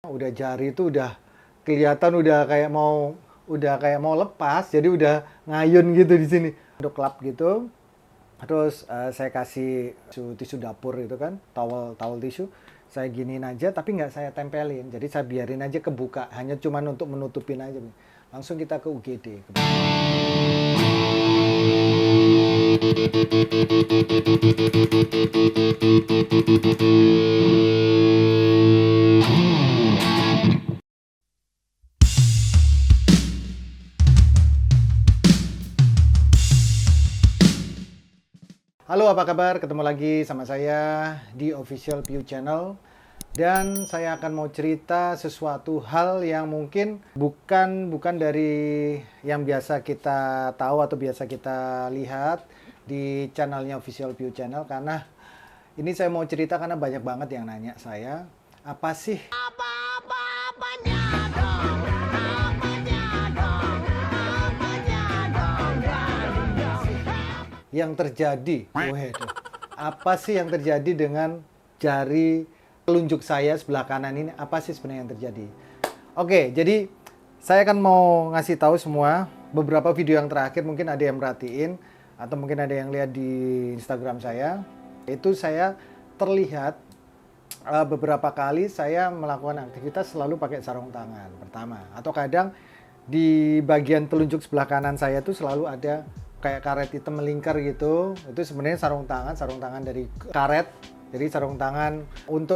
Udah jari itu udah kelihatan udah kayak mau lepas, jadi udah ngayun gitu di sini. Udah klap gitu. Terus saya kasih tisu dapur itu kan, towel tisu. Saya giniin aja, tapi nggak saya tempelin. Jadi saya biarin aja kebuka, hanya cuman untuk menutupin aja. Langsung kita ke UGD. Halo, apa kabar? Ketemu lagi sama saya di Official View Channel. Dan saya akan mau cerita sesuatu hal yang mungkin bukan dari yang biasa kita tahu atau biasa kita lihat di channelnya Official View Channel. Karena ini saya mau cerita karena banyak banget yang nanya saya, apa sih yang terjadi? Waduh, apa sih yang terjadi dengan jari telunjuk saya sebelah kanan ini? Apa sih sebenarnya yang terjadi? Oke, jadi saya akan mau ngasih tahu semua. Beberapa video yang terakhir mungkin ada yang merhatiin atau mungkin ada yang lihat di Instagram saya. Itu saya terlihat beberapa kali saya melakukan aktivitas selalu pakai sarung tangan pertama, atau kadang di bagian telunjuk sebelah kanan saya tuh selalu ada kayak karet hitam melingkar gitu. Itu sebenarnya sarung tangan dari karet. Jadi sarung tangan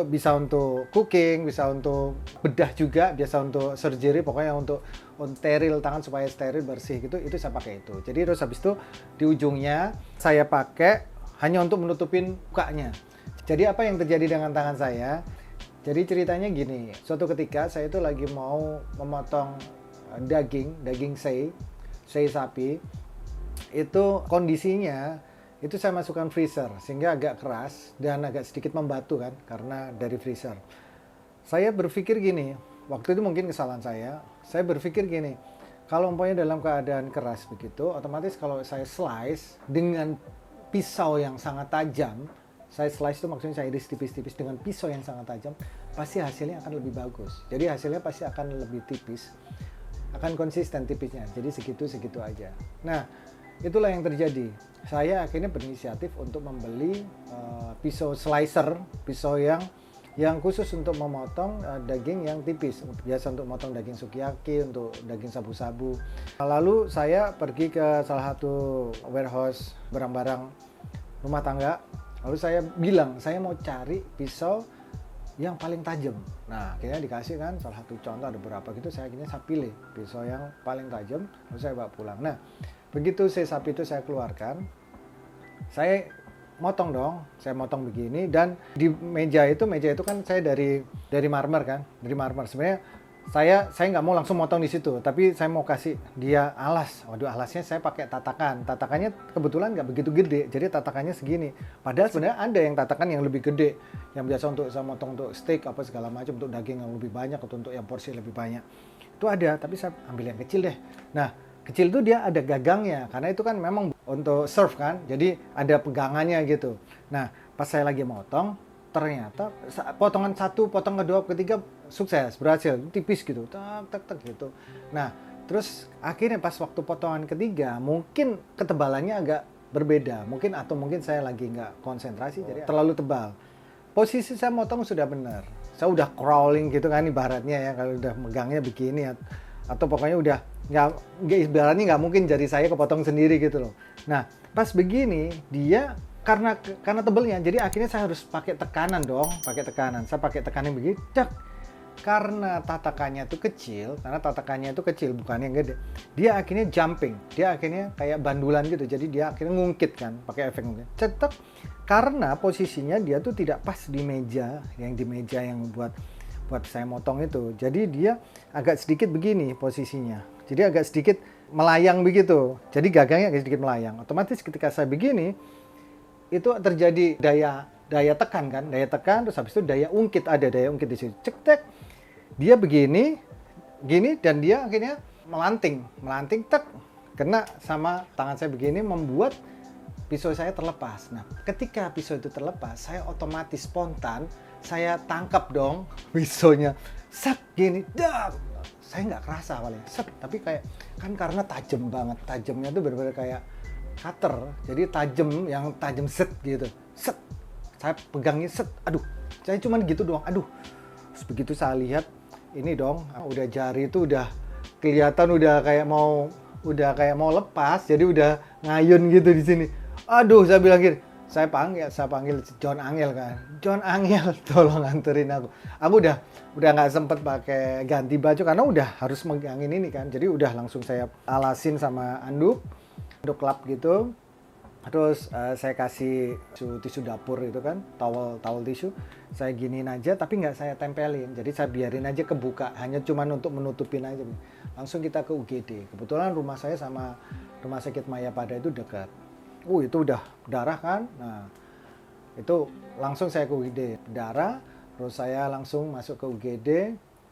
bisa untuk cooking, bisa untuk bedah juga, biasa untuk surgery, pokoknya untuk steril tangan supaya steril bersih gitu, itu saya pakai itu. Jadi terus habis itu di ujungnya saya pakai hanya untuk menutupin mukanya. Jadi apa yang terjadi dengan tangan saya? Jadi ceritanya gini, suatu ketika saya itu lagi mau memotong daging sei sapi. Itu kondisinya itu saya masukkan freezer sehingga agak keras dan agak sedikit membatu kan karena dari freezer. Saya berpikir gini, waktu itu mungkin kesalahan saya berpikir gini, kalau umpamanya dalam keadaan keras begitu, otomatis kalau saya slice dengan pisau yang sangat tajam, saya slice itu maksudnya saya iris tipis-tipis dengan pisau yang sangat tajam, pasti hasilnya akan lebih bagus. Jadi hasilnya pasti akan lebih tipis, akan konsisten tipisnya, jadi segitu aja. Nah, itulah yang terjadi. Saya akhirnya berinisiatif untuk membeli pisau slicer, pisau yang khusus untuk memotong daging yang tipis, biasa untuk memotong daging sukiyaki, untuk daging sabu-sabu. Lalu saya pergi ke salah satu warehouse barang-barang rumah tangga. Lalu saya bilang, saya mau cari pisau yang paling tajam. Nah, akhirnya dikasih kan salah satu contoh, ada beberapa gitu, saya pilih pisau yang paling tajam, lalu saya bawa pulang. Nah, begitu sapi itu saya keluarkan, saya motong dong, saya motong begini, dan di meja itu kan saya dari marmer kan, dari marmer. Sebenarnya saya nggak mau langsung motong di situ, tapi saya mau kasih dia alas. Waduh, alasnya saya pakai tatakannya kebetulan nggak begitu gede, jadi tatakannya segini. Padahal sebenarnya ada yang tatakan yang lebih gede, yang biasa untuk saya motong untuk steak apa segala macam, untuk daging yang lebih banyak atau untuk yang porsi lebih banyak. Itu ada, tapi saya ambil yang kecil deh. Nah, kecil itu dia ada gagangnya, karena itu kan memang untuk serve kan, jadi ada pegangannya gitu. Nah, pas saya lagi motong, ternyata potongan satu, potong kedua, ketiga sukses, berhasil, tipis gitu, tak gitu. Nah, terus akhirnya pas waktu potongan ketiga, mungkin ketebalannya agak berbeda, mungkin saya lagi nggak konsentrasi, jadi terlalu tebal. Posisi saya motong sudah benar, saya udah crawling gitu kan ibaratnya ya, kalau udah megangnya begini, atau pokoknya udah nggak ibaratnya nggak mungkin jari saya kepotong sendiri gitu loh. Nah, pas begini dia karena tebelnya, jadi akhirnya saya harus pakai tekanan dong, saya pakai tekanan begini, cak. Karena tatakannya itu kecil, bukan yang gede, dia akhirnya jumping, dia akhirnya kayak bandulan gitu, jadi dia akhirnya ngungkit kan, pakai efek ngungkit, cetek. Karena posisinya dia tuh tidak pas di meja yang buat saya motong itu, jadi dia agak sedikit begini posisinya, jadi agak sedikit melayang begitu, jadi gagangnya agak sedikit melayang. Otomatis ketika saya begini, itu terjadi daya tekan kan, terus habis itu daya ungkit di situ, cek, dia begini dan dia akhirnya melanting tek, kena sama tangan saya begini, membuat pisau saya terlepas. Nah, ketika pisau itu terlepas, saya otomatis spontan saya tangkap dong pisaunya, set gini, dak. Saya nggak kerasa awalnya, set, tapi kayak kan karena tajam banget, tajamnya tuh benar-benar kayak cutter, jadi yang tajam set gitu, set. Saya pegangnya set, aduh, saya cuman gitu doang, aduh. Terus begitu saya lihat, ini dong, udah jari itu udah kelihatan udah kayak mau lepas, jadi udah ngayun gitu di sini. Aduh, saya bilang gini, saya panggil John Angel kan. John Angel, tolong anterin aku. Aku udah nggak sempet pakai ganti baju karena udah harus megangin ini kan. Jadi udah langsung saya alasin sama anduk lap gitu. Terus saya kasih tisu dapur itu kan, towel tisu. Saya giniin aja, tapi nggak saya tempelin. Jadi saya biarin aja kebuka, hanya cuman untuk menutupin aja. Langsung kita ke UGD. Kebetulan rumah saya sama Rumah Sakit Mayapada itu dekat. Itu udah darah kan. Nah, itu langsung saya ke UGD. Darah, terus saya langsung masuk ke UGD.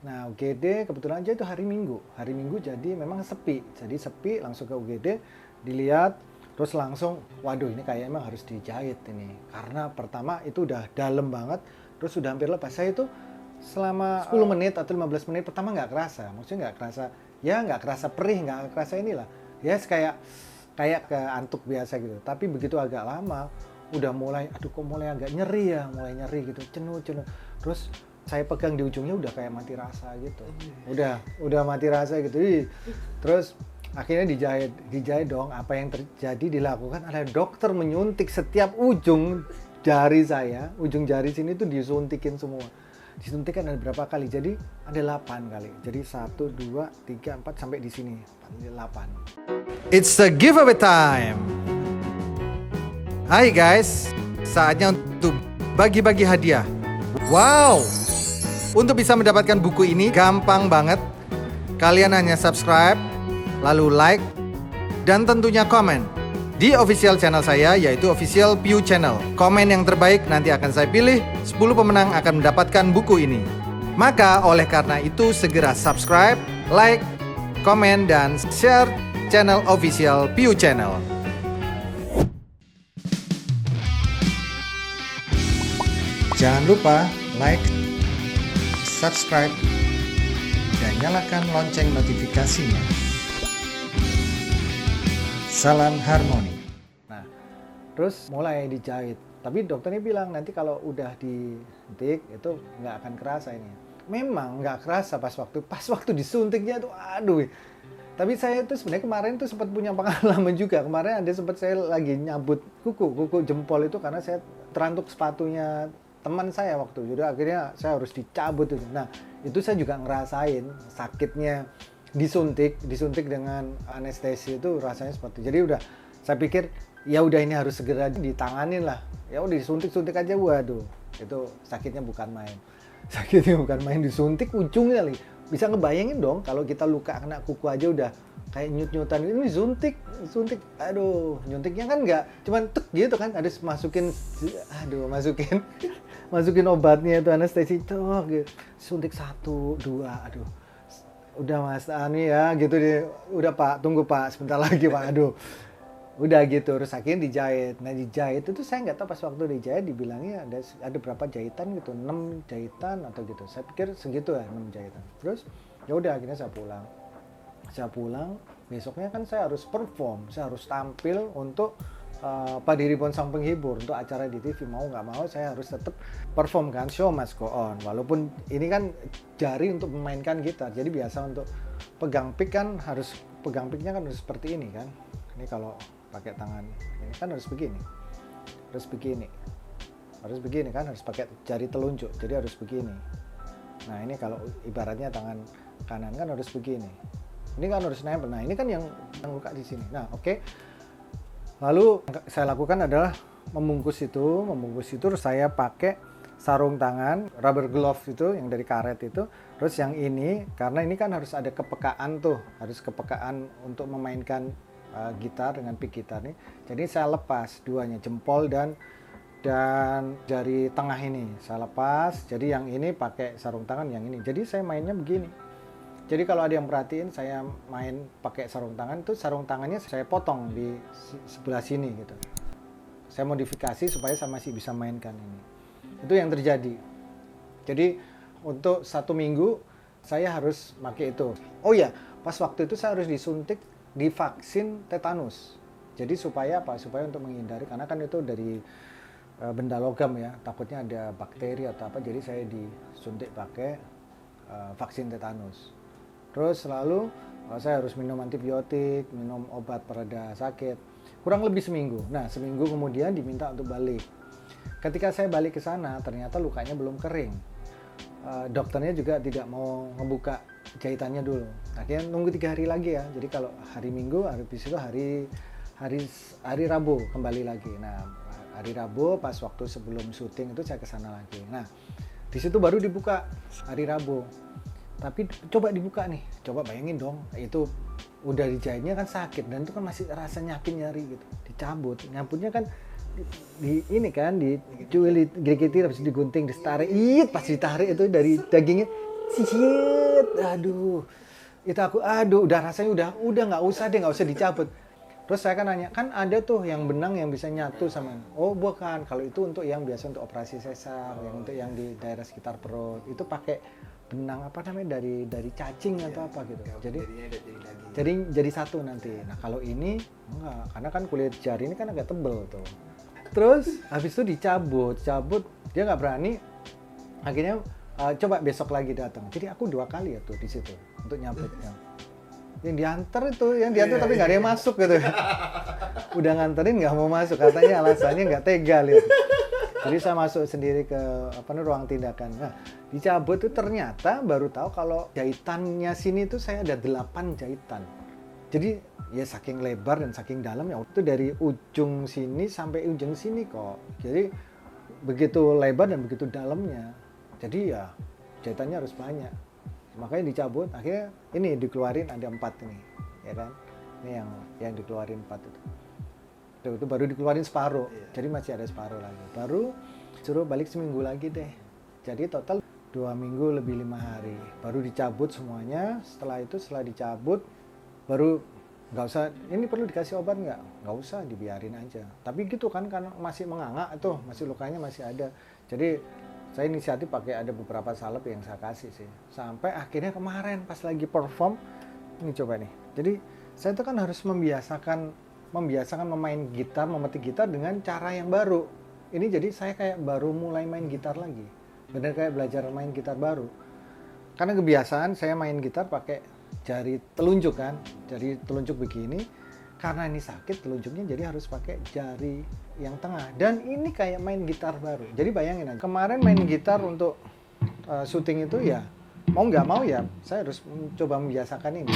Nah, UGD kebetulan aja itu hari Minggu. Hari Minggu jadi memang sepi. Jadi sepi, langsung ke UGD, dilihat, terus langsung, waduh ini kayak emang harus dijahit ini. Karena pertama itu udah dalam banget, terus udah hampir lepas. Saya itu selama 10 menit atau 15 menit pertama nggak kerasa. Maksudnya nggak kerasa, ya nggak kerasa perih, nggak kerasa inilah. Ya kayak ke antuk biasa gitu. Tapi begitu agak lama, udah mulai, aduh kok mulai agak nyeri ya, mulai nyeri gitu, cenuh. Terus saya pegang di ujungnya udah kayak mati rasa gitu. Udah mati rasa gitu. Terus akhirnya dijahit dong. Apa yang terjadi dilakukan adalah dokter menyuntik setiap ujung jari saya, ujung jari sini tuh disuntikin semua. Disuntikan ada berapa kali? Jadi ada 8 kali. Jadi 1, 2, 3, 4 sampai di sini 8. It's the giveaway time. Hai guys, saatnya untuk bagi-bagi hadiah. Wow! Untuk bisa mendapatkan buku ini gampang banget. Kalian hanya subscribe, lalu like, dan tentunya komen di official channel saya, yaitu Official Piu Channel. Komen yang terbaik nanti akan saya pilih. 10 pemenang akan mendapatkan buku ini. Maka oleh karena itu segera subscribe, like, komen, dan share channel Official Piu Channel. Jangan lupa like, subscribe, dan nyalakan lonceng notifikasinya. Salam harmoni. Nah, terus mulai dijahit. Tapi dokternya bilang nanti kalau udah disuntik itu nggak akan kerasa ini. Memang nggak kerasa pas waktu disuntiknya tuh, aduh. Tapi saya tuh sebenarnya kemarin tuh sempat punya pengalaman juga. Kemarin ada sempat saya lagi nyabut kuku jempol itu karena saya terantuk sepatunya teman saya waktu. Jadi akhirnya saya harus dicabut itu. Nah, itu saya juga ngerasain sakitnya disuntik dengan anestesi itu rasanya seperti. Jadi udah saya pikir ya udah ini harus segera ditanganin lah. Ya udah disuntik aja, waduh. Itu sakitnya bukan main. Sakitnya bukan main, disuntik ujungnya lagi. Bisa ngebayangin dong kalau kita luka kena kuku aja udah kayak nyut-nyutan, ini suntik, aduh, nyuntiknya kan nggak cuman tek gitu kan, harus masukin obatnya itu anestesi itu, gitu. Suntik 1, 2, aduh, udah Mas Ani ya gitu deh, udah Pak, tunggu Pak, sebentar lagi Pak, aduh, udah gitu, terus akhirnya dijahit. Nah dijahit itu saya nggak tahu pas waktu dijahit dibilangnya ada berapa jahitan gitu, 6 jahitan atau gitu. Saya pikir segitu ya, 6 jahitan. Terus ya udah akhirnya saya pulang. Besoknya kan saya harus perform, saya harus tampil untuk Pak Diripon Sang Penghibur untuk acara di TV. Mau nggak mau saya harus tetap perform kan, show must go on. Walaupun ini kan jari untuk memainkan gitar, jadi biasa untuk pegang picknya kan harus seperti ini kan. Ini kalau pakai tangan ini kan harus begini kan, harus pakai jari telunjuk, jadi harus begini. Nah ini kalau ibaratnya tangan kanan kan harus begini, ini kan harus nempel. Nah ini kan yang luka di sini. Nah oke. Lalu saya lakukan adalah membungkus itu terus saya pakai sarung tangan rubber glove itu yang dari karet itu. Terus yang ini karena ini kan harus ada kepekaan tuh, harus kepekaan untuk memainkan gitar dengan pick gitar nih. Jadi saya lepas duanya, jempol dan jari tengah ini saya lepas. Jadi yang ini pakai sarung tangan, yang ini. Jadi saya mainnya begini. Jadi kalau ada yang perhatiin saya main pakai sarung tangan, itu sarung tangannya saya potong di sebelah sini gitu. Saya modifikasi supaya saya masih bisa mainkan ini. Itu yang terjadi. Jadi untuk 1 minggu Saya harus pakai itu. Oh ya, pas waktu itu saya harus disuntik divaksin tetanus. Jadi supaya apa? Supaya untuk menghindari, karena kan itu dari benda logam ya, takutnya ada bakteri atau apa, jadi saya disuntik pakai vaksin tetanus. Terus selalu saya harus minum antibiotik, minum obat pereda sakit, kurang lebih seminggu. Nah, seminggu kemudian diminta untuk balik. Ketika saya balik ke sana, ternyata lukanya belum kering. Dokternya juga tidak mau ngebuka jahitannya dulu. Akhirnya nunggu 3 hari lagi ya. Jadi kalau hari Minggu, habis itu hari Rabu kembali lagi. Nah, hari Rabu pas waktu sebelum syuting itu saya ke sana lagi. Nah, di situ baru dibuka hari Rabu. Tapi coba dibuka nih, coba bayangin dong, itu udah dijahitnya kan sakit dan itu kan masih rasa nyari gitu. Dicabut, nyambutnya kan di ini kan dicuil, digigitin, habis digunting, ditarik, pas ditarik itu dari dagingnya, aduh, itu aku, udah rasanya udah nggak usah dicabut. Terus saya kan nanya, kan ada tuh yang benang yang bisa nyatu sama, oh bukan, kalau itu untuk yang biasa untuk operasi sesar, yang untuk yang di daerah sekitar perut, itu pakai benang apa namanya dari cacing atau apa gitu. Jadi satu nanti. Nah kalau ini enggak, karena kan kulit jari ini kan agak tebel tuh. Terus habis itu dicabut, dia nggak berani. Akhirnya coba besok lagi datang. Jadi aku 2 kali ya tuh di situ untuk nyabutnya. Yang diantar tapi nggak ada yang masuk gitu. Udah nganterin nggak mau masuk, katanya alasannya nggak tega lihat. Jadi saya masuk sendiri ke ruang tindakan. Nah, dicabut itu ternyata baru tahu kalau jahitannya sini tuh saya ada 8 jahitan. Jadi ya saking lebar dan saking dalam ya itu dari ujung sini sampai ujung sini kok. Jadi begitu lebar dan begitu dalamnya. Jadi ya jahitannya harus banyak. Makanya dicabut, akhirnya ini dikeluarin ada 4 ini, ya kan? Ini yang dikeluarin 4 itu. Itu baru dikeluarin separuh, jadi masih ada separuh lagi. Baru suruh balik seminggu lagi deh. Jadi total 2 minggu lebih 5 hari. Baru dicabut semuanya. Setelah dicabut, baru nggak usah. Ini perlu dikasih obat nggak usah, dibiarin aja. Tapi gitu kan, karena masih menganga tuh, masih lukanya masih ada. Jadi saya inisiatif pakai ada beberapa salep yang saya kasih sih. Sampai akhirnya kemarin pas lagi perform, ini coba nih. Jadi saya itu kan harus membiasakan memain gitar, memetik gitar dengan cara yang baru. Ini jadi saya kayak baru mulai main gitar lagi. Bener kayak belajar main gitar baru. Karena kebiasaan saya main gitar pakai jari telunjuk kan. Jari telunjuk begini. Karena ini sakit telunjuknya, jadi harus pakai jari yang tengah. Dan ini kayak main gitar baru. Jadi bayangin aja. Kemarin main gitar untuk syuting itu ya, mau nggak mau ya, saya harus coba membiasakan ini.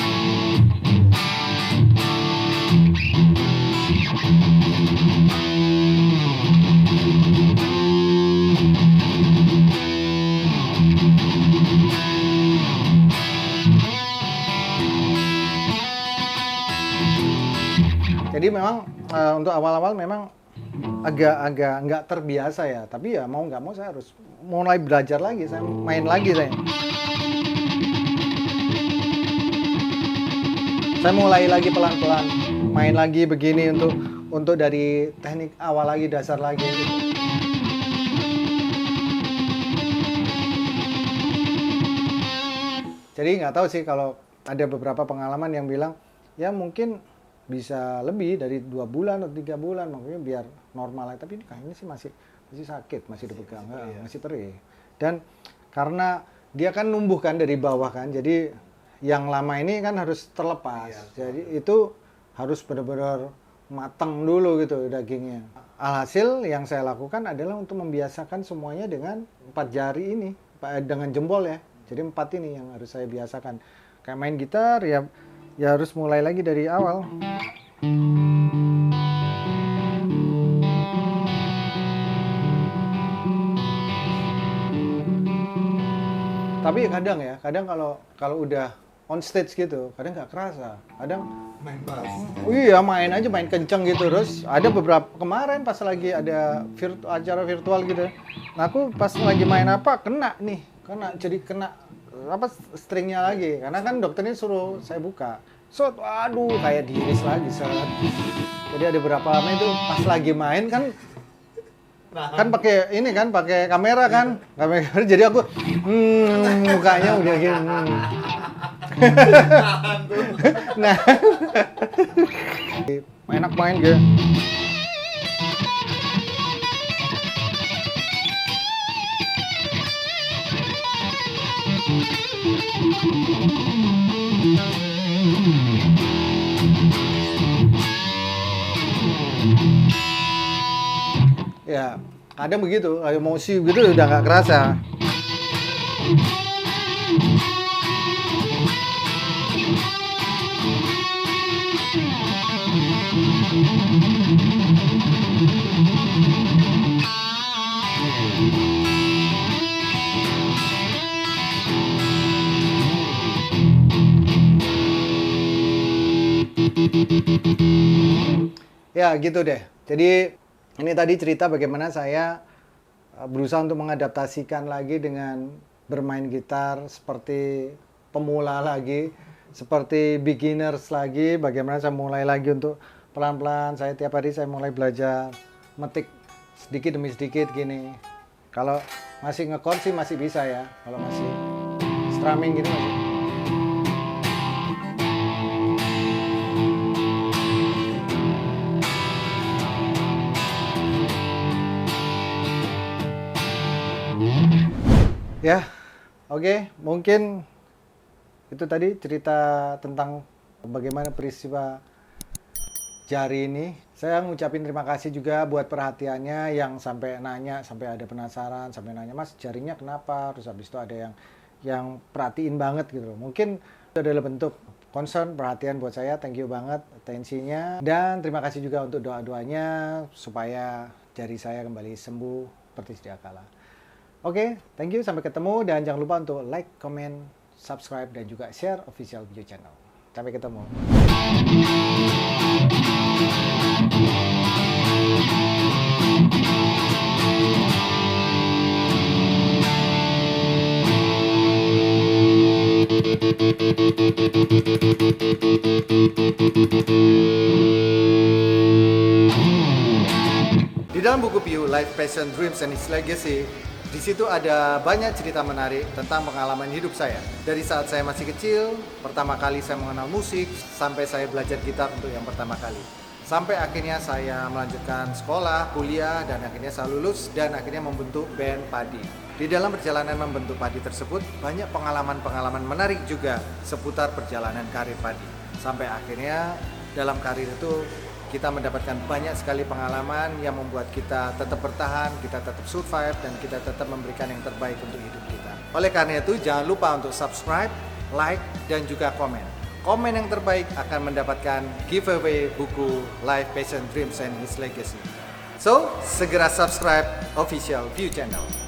Jadi memang untuk awal-awal memang agak nggak terbiasa ya, tapi ya mau nggak mau saya harus mulai belajar lagi, saya main lagi saya. Saya mulai lagi pelan-pelan, main lagi begini untuk dari teknik awal lagi, dasar lagi. Jadi nggak tahu sih, kalau ada beberapa pengalaman yang bilang ya mungkin bisa lebih dari 2 bulan atau 3 bulan, makanya biar normal lagi. Tapi ini kayaknya sih masih sakit, masih dipegang, masih perih. Dan karena dia kan numbuh kan dari bawah kan, jadi yang lama ini kan harus terlepas. Jadi itu harus benar-benar matang dulu gitu dagingnya. Alhasil yang saya lakukan adalah untuk membiasakan semuanya dengan 4 jari ini, dengan jempol ya. Jadi 4 ini yang harus saya biasakan. Kayak main gitar ya harus mulai lagi dari awal. Tapi kadang kalau udah on stage gitu, kadang nggak kerasa. Kadang main bass. Iya, main kenceng gitu. Terus ada beberapa kemarin pas lagi ada acara virtual gitu. Nah, aku pas lagi main jadi kena stringnya lagi, karena kan dokternya suruh saya buka. Aduh, kayak diiris lagi. Jadi ada beberapa lama itu pas lagi main kan kan pakai ini kan, pakai kamera kan, kamera. Jadi aku mukanya udah gini. Nah, enak main gitu. Ya, kadang begitu, emosi gitu udah nggak kerasa. Ya gitu deh. Jadi ini tadi cerita bagaimana saya berusaha untuk mengadaptasikan lagi dengan bermain gitar seperti pemula lagi, seperti beginners lagi. Bagaimana saya mulai lagi untuk pelan-pelan. Saya tiap hari saya mulai belajar metik sedikit demi sedikit gini. Kalau masih ngekord sih masih bisa ya. Kalau masih strumming gitu masih. Ya, oke, mungkin itu tadi cerita tentang bagaimana peristiwa jari ini. Saya ngucapin terima kasih juga buat perhatiannya yang sampai nanya, sampai ada penasaran, sampai nanya, Mas jarinya kenapa? Terus habis itu ada yang perhatiin banget gitu loh. Mungkin itu adalah bentuk concern, perhatian buat saya. Thank you banget atensinya. Dan terima kasih juga untuk doa-doanya supaya jari saya kembali sembuh seperti sedia kala. Oke, thank you, sampai ketemu, dan jangan lupa untuk like, comment, subscribe, dan juga share official video channel. Sampai ketemu. Di dalam buku Piu, Life, Passion, Dreams, and Its Legacy, di situ ada banyak cerita menarik tentang pengalaman hidup saya. Dari saat saya masih kecil, pertama kali saya mengenal musik, sampai saya belajar gitar untuk yang pertama kali. Sampai akhirnya saya melanjutkan sekolah, kuliah, dan akhirnya saya lulus, dan akhirnya membentuk band Padi. Di dalam perjalanan membentuk Padi tersebut, banyak pengalaman-pengalaman menarik juga seputar perjalanan karir Padi. Sampai akhirnya dalam karir itu, kita mendapatkan banyak sekali pengalaman yang membuat kita tetap bertahan, kita tetap survive, dan kita tetap memberikan yang terbaik untuk hidup kita. Oleh karena itu, jangan lupa untuk subscribe, like, dan juga komen. Komen yang terbaik akan mendapatkan giveaway buku Life, Passion, Dreams, and Its Legacy. So, segera subscribe official View Channel.